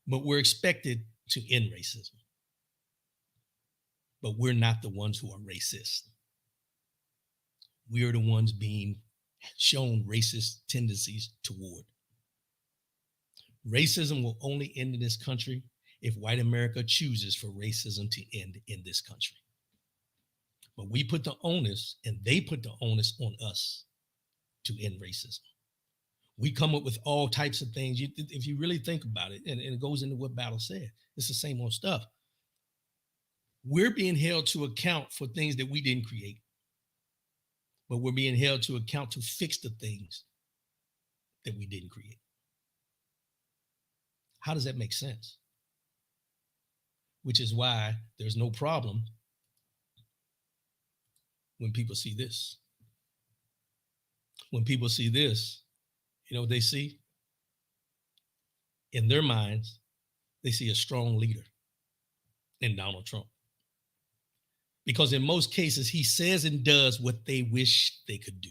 but we're expected to end racism. But we're not the ones who are racist. We are the ones being shown racist tendencies toward. Racism will only end in this country if white America chooses for racism to end in this country. But we put the onus, and they put the onus on us to end racism. We come up with all types of things. If you really think about it, and it goes into what Battle said, it's the same old stuff. We're being held to account for things that we didn't create, but we're being held to account to fix the things that we didn't create. How does that make sense? Which is why there's no problem when people see this. When people see this, you know what they see? In their minds, they see a strong leader in Donald Trump. Because in most cases, he says and does what they wish they could do.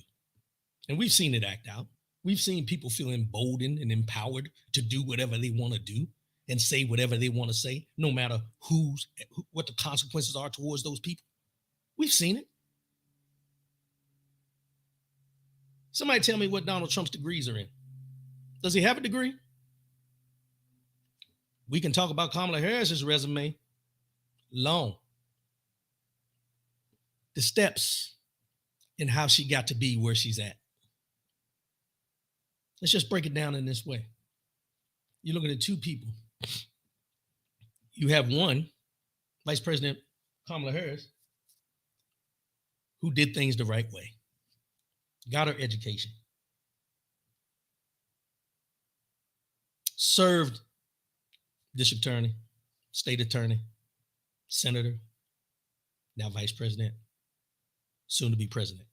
And we've seen it act out. We've seen people feel emboldened and empowered to do whatever they want to do and say whatever they want to say, no matter what the consequences are towards those people. We've seen it. Somebody tell me what Donald Trump's degrees are in. Does he have a degree? We can talk about Kamala Harris's resume long. The steps and how she got to be where she's at. Let's just break it down in this way. You're looking at two people. You have one, Vice President Kamala Harris, who did things the right way, got her education, served district attorney, state attorney, senator, now vice president, soon to be president.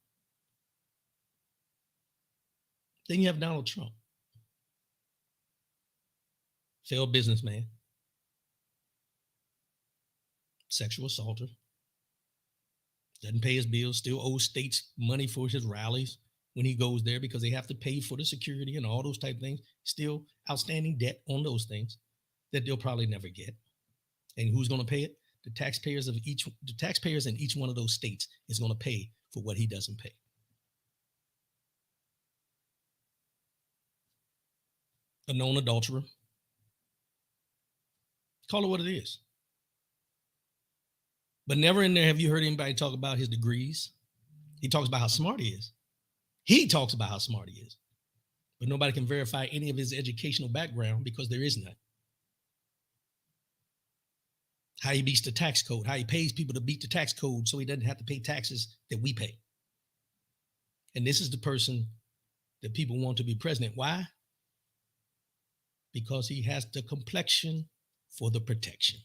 Then you have Donald Trump, failed businessman, sexual assaulter, doesn't pay his bills, still owes states money for his rallies when he goes there because they have to pay for the security and all those type of things, still outstanding debt on those things that they'll probably never get. And who's going to pay it? The taxpayers in each one of those states is going to pay for what he doesn't pay. A known adulterer. Call it what it is. But never in there have you heard anybody talk about his degrees. He talks about how smart he is. He talks about how smart he is. But nobody can verify any of his educational background because there is none. How he beats the tax code, how he pays people to beat the tax code so he doesn't have to pay taxes that we pay. And this is the person that people want to be president. Why? Because he has the complexion for the protection.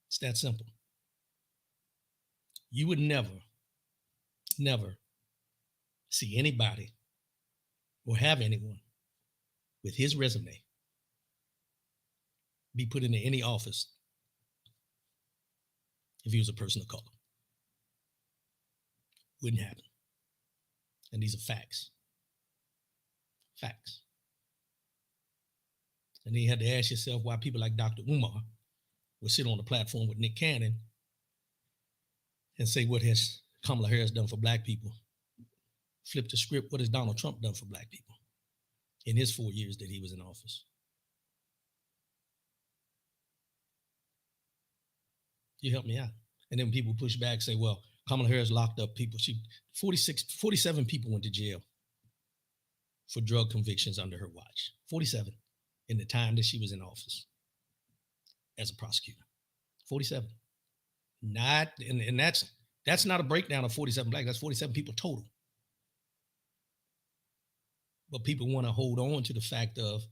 It's that simple. You would never see anybody or have anyone with his resume be put into any office if he was a person of color. Wouldn't happen. And these are facts. Facts. And then you had to ask yourself why people like Dr. Umar would sit on the platform with Nick Cannon and say, what has Kamala Harris done for black people? Flip the script, what has Donald Trump done for black people in his 4 years that he was in office? You help me out. And then people push back, say, well, Kamala Harris locked up people. 47 people went to jail for drug convictions under her watch. 47 in the time that she was in office as a prosecutor. 47. And that's not a breakdown of 47 black. That's 47 people total. But people want to hold on to the fact of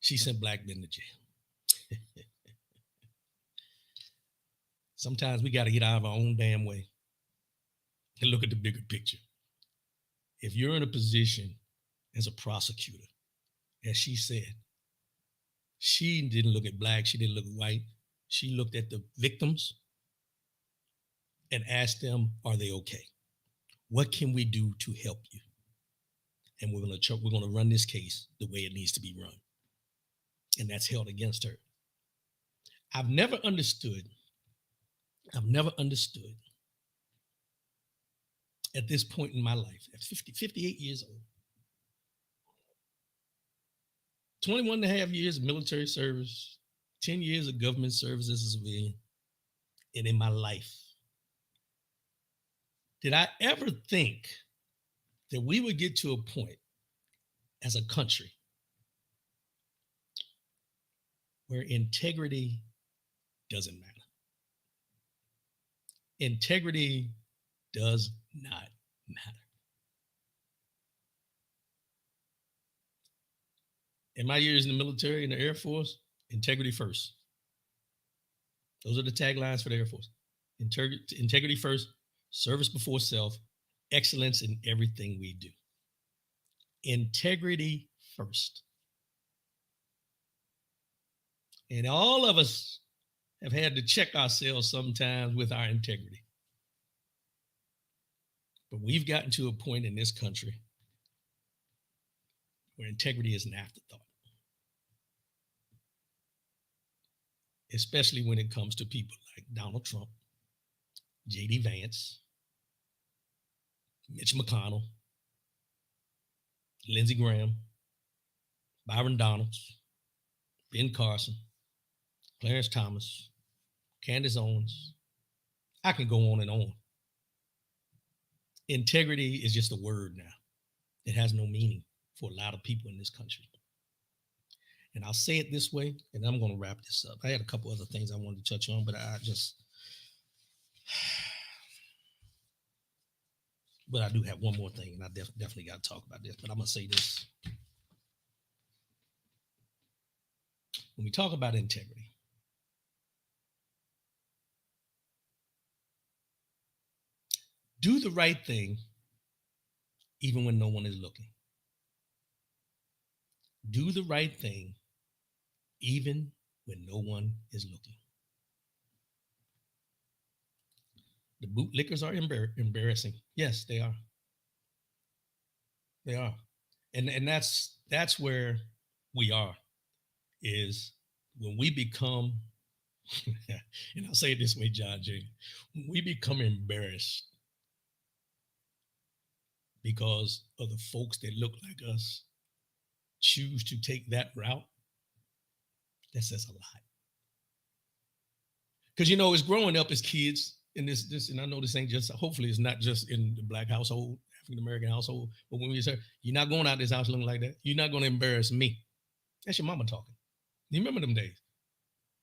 she sent black men to jail. Sometimes we got to get out of our own damn way and look at the bigger picture. If you're in a position as a prosecutor, as she said, she didn't look at black, she didn't look at white. She looked at the victims and asked them, are they okay? What can we do to help you? And we're going to run this case the way it needs to be run. And that's held against her. I've never understood at this point in my life, at 58 years old, 21 and a half years of military service, 10 years of government service as a civilian, and in my life, did I ever think that we would get to a point as a country where integrity doesn't matter? Integrity does not matter. In my years in the military and the Air Force, integrity first. Those are the taglines for the Air Force. Integrity first, service before self, excellence in everything we do. Integrity first. And all of us have had to check ourselves sometimes with our integrity. But we've gotten to a point in this country where integrity is an afterthought, especially when it comes to people like Donald Trump, J.D. Vance, Mitch McConnell, Lindsey Graham, Byron Donalds, Ben Carson, Clarence Thomas, Candace Owens. I can go on and on. Integrity is just a word now. It has no meaning for a lot of people in this country. And I'll say it this way, and I'm going to wrap this up. I had a couple other things I wanted to touch on, but but I do have one more thing, and I definitely got to talk about this, but I'm going to say this. When we talk about integrity, do the right thing even when no one is looking. Do the right thing even when no one is looking. The bootlickers are embarrassing. Yes, they are. They are. And that's where we are, is when we become, and I'll say it this way, John J., when we become embarrassed because of the folks that look like us choose to take that route, that says a lot. Because, you know, it's growing up as kids, and this, and I know this ain't just, hopefully it's not just in the Black household, African-American household, but when we say, you're not going out this house looking like that, you're not going to embarrass me. That's your mama talking. You remember them days?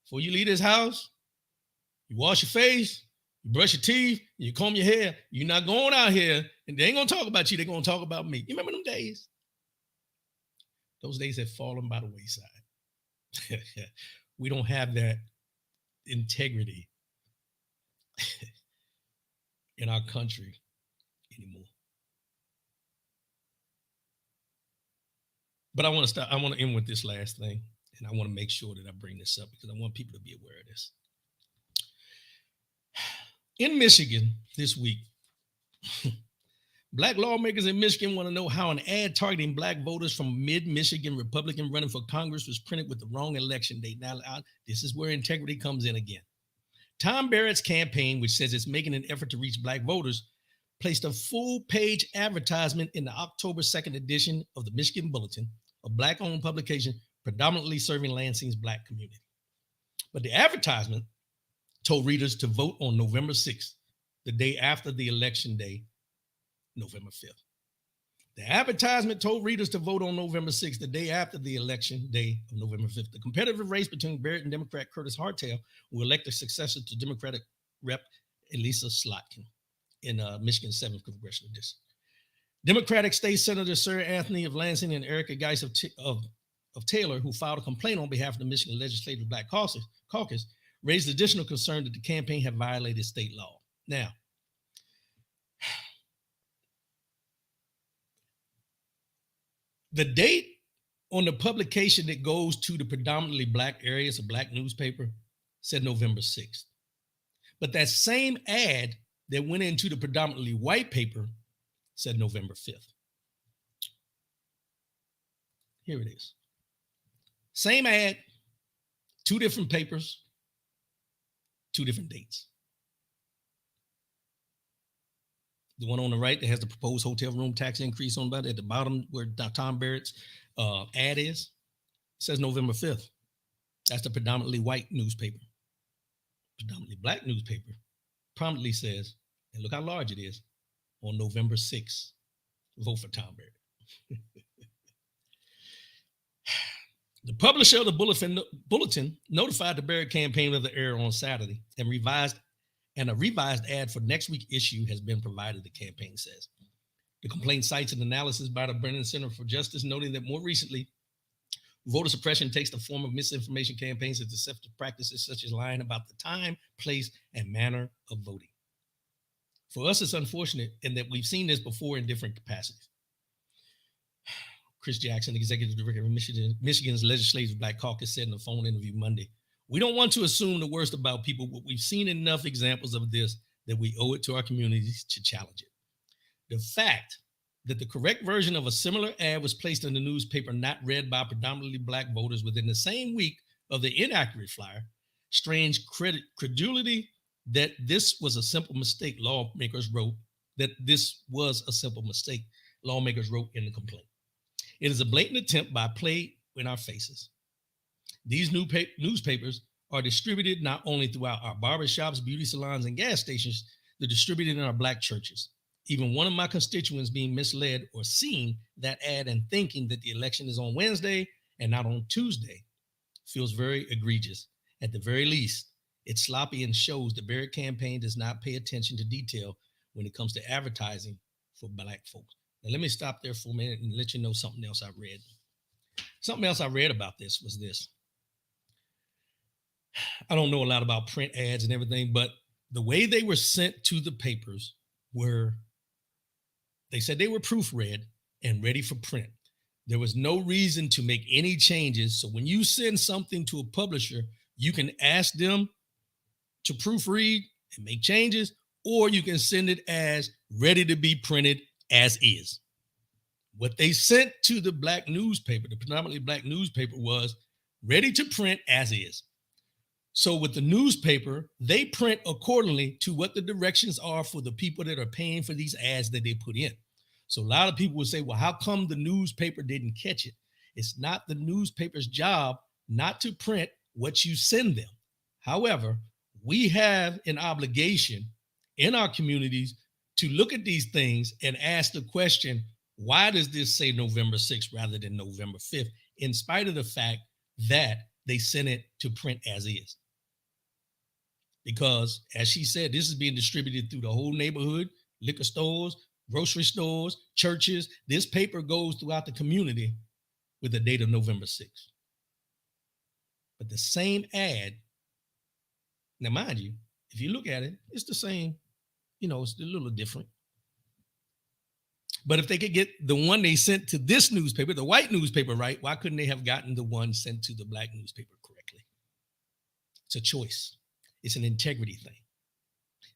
Before you leave this house, you wash your face, you brush your teeth, you comb your hair. You're not going out here, and they ain't going to talk about you. They're going to talk about me. You remember them days? Those days have fallen by the wayside. We don't have that integrity in our country anymore. But I want to end with this last thing, and I want to make sure that I bring this up because I want people to be aware of this. In Michigan this week, Black lawmakers in Michigan want to know how an ad targeting Black voters from mid-Michigan Republican running for Congress was printed with the wrong election date. Now, this is where integrity comes in again. Tom Barrett's campaign, which says it's making an effort to reach Black voters, placed a full-page advertisement in the October 2nd edition of the Michigan Bulletin, a Black-owned publication predominantly serving Lansing's Black community. But the advertisement told readers to vote on November 6th, the day after the election day, November 5th. The advertisement told readers to vote on November 6th, the day after the election day of November 5th. The competitive race between Barrett and Democrat Curtis Hartel will elect a successor to Democratic Rep. Elisa Slotkin in Michigan's 7th Congressional District. Democratic State Senator Sir Anthony of Lansing and Erica Geis of Taylor, who filed a complaint on behalf of the Michigan Legislative Black Caucus, raised additional concern that the campaign had violated state law. Now, the date on the publication that goes to the predominantly Black areas, a Black newspaper, said November 6th. But that same ad that went into the predominantly white paper said November 5th. Here it is. Same ad, two different papers, two different dates. The one on the right that has the proposed hotel room tax increase on about at the bottom where Tom Barrett's ad is, says November 5th. That's the predominantly white newspaper. Predominantly Black newspaper prominently says, and look how large it is, on November 6th, vote for Tom Barrett. The publisher of the bulletin notified the Barrett campaign of the error on Saturday and a revised ad for next week's issue has been provided, the campaign says. The complaint cites an analysis by the Brennan Center for Justice, noting that more recently, voter suppression takes the form of misinformation campaigns and deceptive practices such as lying about the time, place, and manner of voting. For us, it's unfortunate in that we've seen this before in different capacities. Chris Jackson, executive director of Michigan's Legislative Black Caucus, said in a phone interview Monday We don't want to assume the worst about people, but we've seen enough examples of this that we owe it to our communities to challenge it. The fact that the correct version of a similar ad was placed in the newspaper not read by predominantly Black voters within the same week of the inaccurate flyer, strange credulity that this was a simple mistake, lawmakers wrote in the complaint. It is a blatant attempt by play in our faces. These newspapers are distributed not only throughout our barbershops, beauty salons, and gas stations, they're distributed in our Black churches. Even one of my constituents being misled or seeing that ad and thinking that the election is on Wednesday and not on Tuesday feels very egregious. At the very least, it's sloppy and shows the Barrett campaign does not pay attention to detail when it comes to advertising for Black folks. Now, let me stop there for a minute and let you know something else I read. Something else I read about this was this. I don't know a lot about print ads and everything, but the way they were sent to the papers were, they said they were proofread and ready for print. There was no reason to make any changes. So when you send something to a publisher, you can ask them to proofread and make changes, or you can send it as ready to be printed as is. What they sent to the Black newspaper, the predominantly Black newspaper, was ready to print as is. So with the newspaper, they print accordingly to what the directions are for the people that are paying for these ads that they put in. So a lot of people would say, well, how come the newspaper didn't catch it? It's not the newspaper's job not to print what you send them. However, we have an obligation in our communities to look at these things and ask the question, why does this say November 6th rather than November 5th, in spite of the fact that they sent it to print as is? Because, as she said, this is being distributed through the whole neighborhood, liquor stores, grocery stores, churches. This paper goes throughout the community with the date of November 6th. But the same ad, now mind you, if you look at it, it's the same, it's a little different. But if they could get the one they sent to this newspaper, the white newspaper, right, why couldn't they have gotten the one sent to the Black newspaper correctly? It's a choice. It's an integrity thing.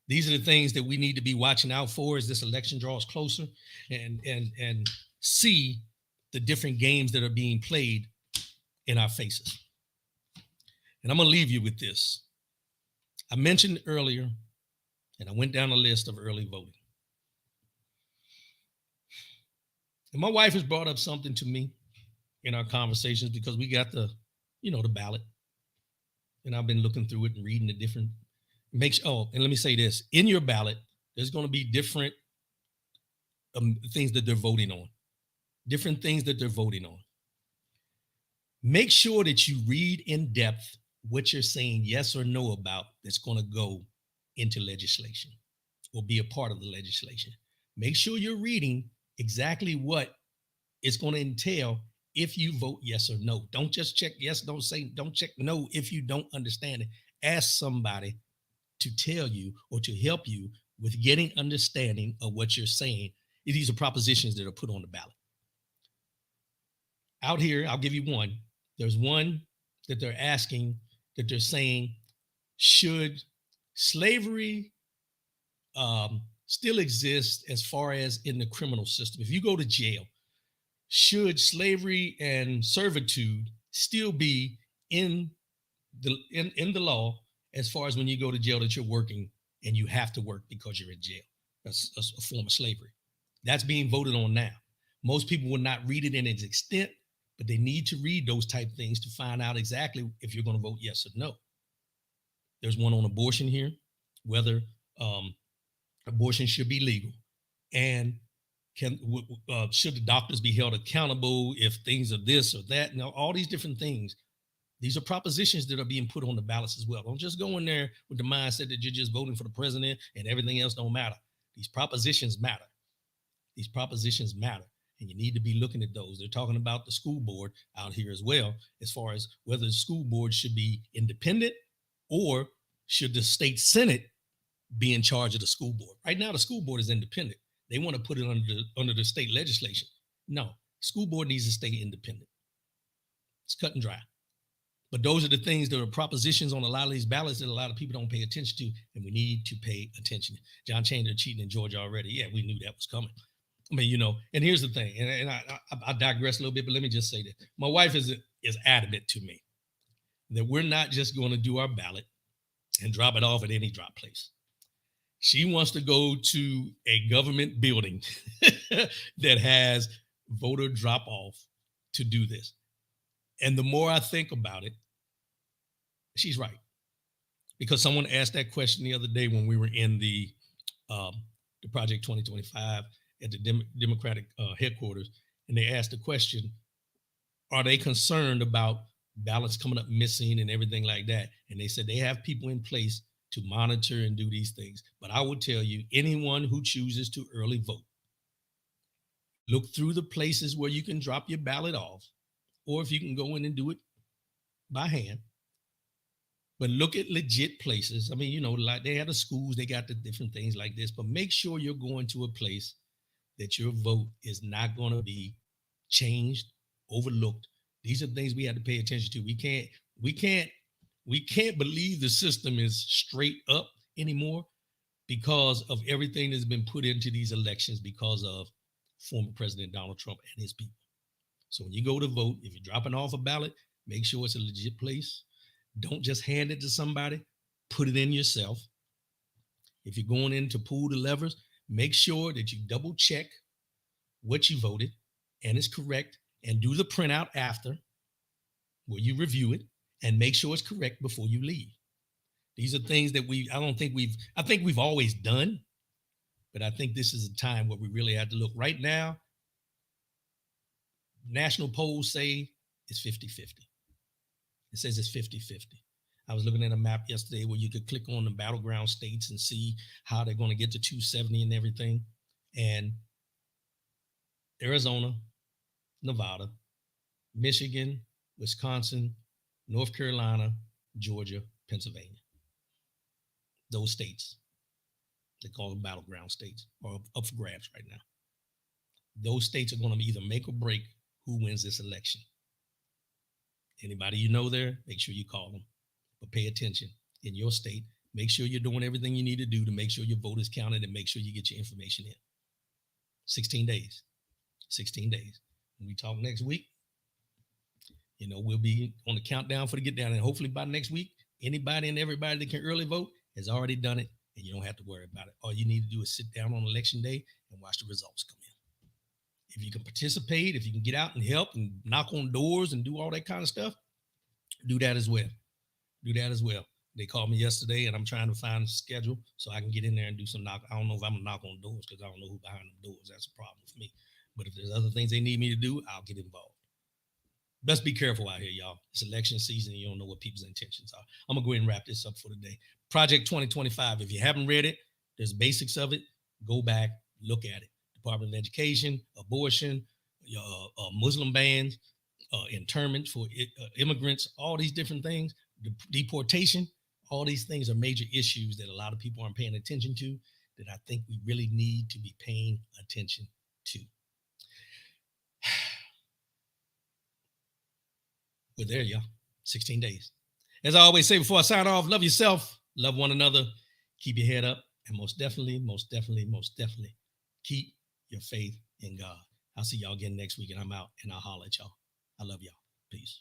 These are the things that we need to be watching out for as this election draws closer and see the different games that are being played in our faces. And I'm going to leave you with this. I mentioned earlier, and I went down a list of early voting. And my wife has brought up something to me in our conversations because we got the ballot. And I've been looking through it and reading the different and let me say this. In your ballot, there's going to be different things that they're voting on. Different things that they're voting on. Make sure that you read in depth what you're saying yes or no about that's going to go into legislation or be a part of the legislation. Make sure you're reading exactly what it's going to entail if you vote yes or no. Don't just check yes, don't check no if you don't understand it. Ask somebody to tell you or to help you with getting understanding of what you're saying. These are propositions that are put on the ballot. Out here, I'll give you one. There's one that they're asking, that they're saying, should slavery still exist as far as in the criminal system? If you go to jail, should slavery and servitude still be in the law as far as when you go to jail that you're working and you have to work because you're in jail? That's a form of slavery. That's being voted on now. Most people will not read it in its extent, but they need to read those type things to find out exactly if you're going to vote yes or no. There's one on abortion here, whether abortion should be legal, and should the doctors be held accountable if things are this or that? Now, all these different things. These are propositions that are being put on the ballots as well. Don't just go in there with the mindset that you're just voting for the president and everything else don't matter. These propositions matter. These propositions matter. And you need to be looking at those. They're talking about the school board out here as well, as far as whether the school board should be independent or should the state senate be in charge of the school board. Right now, the school board is independent. They want to put it under the state legislation. No, school board needs to stay independent. It's cut and dry. But those are the things that are propositions on a lot of these ballots that a lot of people don't pay attention to, and we need to pay attention. John Chandler cheating in Georgia already. Yeah, we knew that was coming. I mean, you know, and here's the thing, and I digress a little bit, but let me just say this. My wife is adamant to me that we're not just going to do our ballot and drop it off at any drop place. She wants to go to a government building that has voter drop off to do this. And the more I think about it, she's right. Because someone asked that question the other day when we were in the Project 2025 at the Democratic headquarters, and they asked the question, are they concerned about ballots coming up missing and everything like that? And they said they have people in place to monitor and do these things. But I would tell you, anyone who chooses to early vote, look through the places where you can drop your ballot off, or if you can go in and do it by hand. But look at legit places. I mean, you know, like they have the schools, they got the different things like this, but make sure you're going to a place that your vote is not going to be changed, overlooked. These are things we have to pay attention to. We can't believe the system is straight up anymore because of everything that's been put into these elections because of former President Donald Trump and his people. So when you go to vote, if you're dropping off a ballot, make sure it's a legit place. Don't just hand it to somebody, put it in yourself. If you're going in to pull the levers, make sure that you double check what you voted and it's correct, and do the printout after where you review it and make sure it's correct before you leave. These are things that I think we've always done, but I think this is a time where we really have to look. Right now, national polls say it's 50-50. It says it's 50-50. I was looking at a map yesterday where you could click on the battleground states and see how they're going to get to 270 and everything. And Arizona, Nevada, Michigan, Wisconsin, North Carolina, Georgia, Pennsylvania. Those states, they call them battleground states, are up for grabs right now. Those states are going to either make or break who wins this election. Anybody you know there, make sure you call them. But pay attention in your state. Make sure you're doing everything you need to do to make sure your vote is counted and make sure you get your information in. 16 days. 16 days. When we talk next week, you know, we'll be on the countdown for the get down. And hopefully by next week, anybody and everybody that can early vote has already done it, and you don't have to worry about it. All you need to do is sit down on election day and watch the results come in. If you can participate, if you can get out and help and knock on doors and do all that kind of stuff, do that as well. Do that as well. They called me yesterday, and I'm trying to find a schedule so I can get in there and do some knock. I don't know if I'm going to knock on doors because I don't know who behind the doors. That's a problem for me. But if there's other things they need me to do, I'll get involved. Best be careful out here, y'all. It's election season, and you don't know what people's intentions are. I'm going to go ahead and wrap this up for today. Project 2025. If you haven't read it, there's basics of it. Go back, look at it. Department of Education, abortion, Muslim bans, internment for immigrants, all these different things, deportation, all these things are major issues that a lot of people aren't paying attention to that I think we really need to be paying attention to. We're there, y'all. 16 days. As I always say before I sign off, love yourself, love one another, keep your head up, and most definitely, keep your faith in God. I'll see y'all again next week, and I'm out, and I'll holler at y'all. I love y'all. Peace.